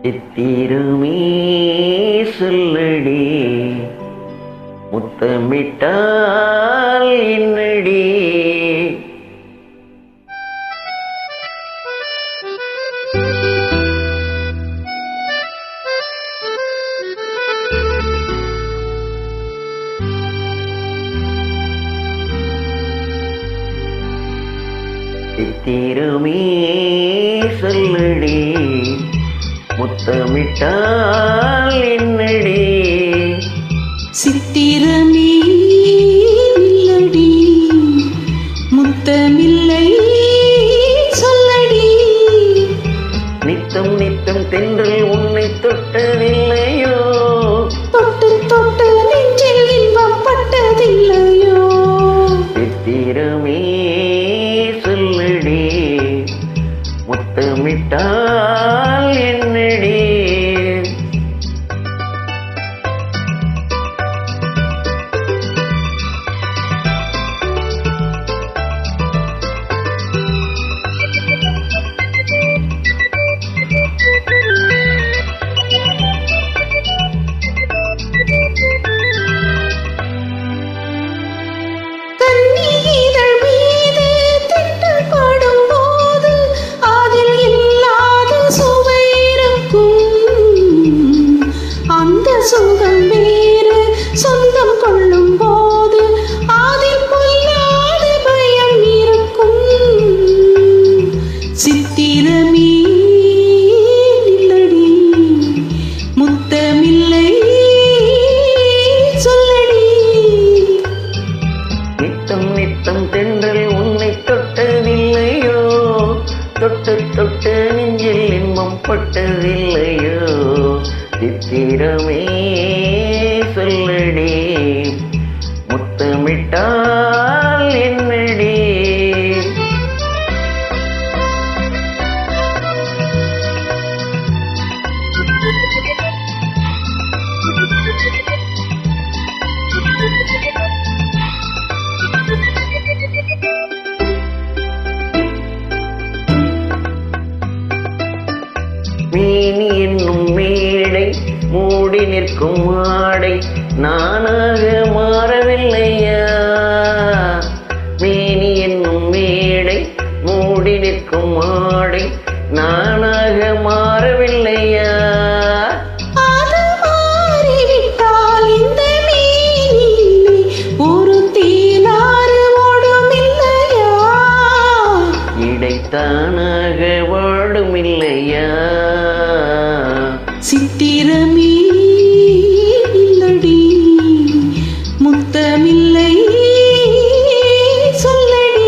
சித்திரமே சொல்லடி முத்தமிட்டால் என்னடி சித்திரமே சொல்லடி முத்தமிட்டால் என்னடி சித்திரமே இல்லடி முத்தமில்லை சொல்லடி நித்தம் நித்தம் தென்றல் உன்னை தொட்டதில்லையோ தொட்டு தொட்டு நெஞ்சில் இன்பம் பட்டதில்லையோ சித்திரமே சொல்லடி முத்தமிட்டால் என்னடி சுகம் வேறு சொந்தம் கொள்ளும் போது அதில் பொல்லாத பயம் இருக்கும் சித்திரமே இல்லடி முத்தமில்லை சொல்லடி நித்தம் நித்தம் தென்றல் உன்னை தொட்டதில்லையோ தொட்டு தொட்டு நெஞ்சில் இன்பம் பட்டதில்லையோ சித்திரமே சொல்லடி முத்தமிட்டால் என்னடி மேனி என்னும் மேடை மூடி நிற்கும் மாடை நானாக மாறவில்லையா மேனி என்னும் மேடை மூடி நிற்கும் மாடை நானாக மாறவில்லையா அது மாறிவிட்டால் இந்த மேனிலே ஒரு தீனாறு ஓடும் இல்லையா இடைத்தானாக வாடும் இல்லையா சித்திரமே இல்லடி முத்தமில்லை சொல்லடி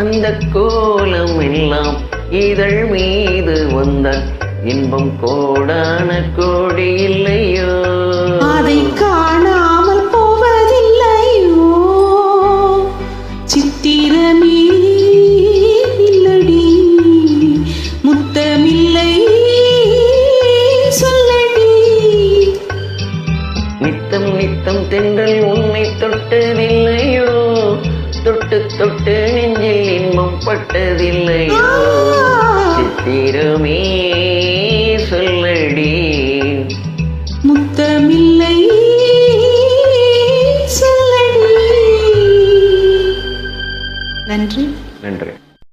அந்த கோலம் எல்லாம் இதழ் மீது வந்த இன்பம் கோடான கோடி இல்லையோ அதை காணாமல் போவதில்லையோ சித்திரமே இல்லடி முத்தமில்லை சொல்லடி நித்தம் நித்தம் தென்றல் உன்னை தொட்டதில்லையோ தொட்டு தொட்டு நெஞ்சில் இன்பம் பட்டதில்லையோ சித்திரமே சொல்லடி முத்தமில்லை சொல்லடி. நன்றி.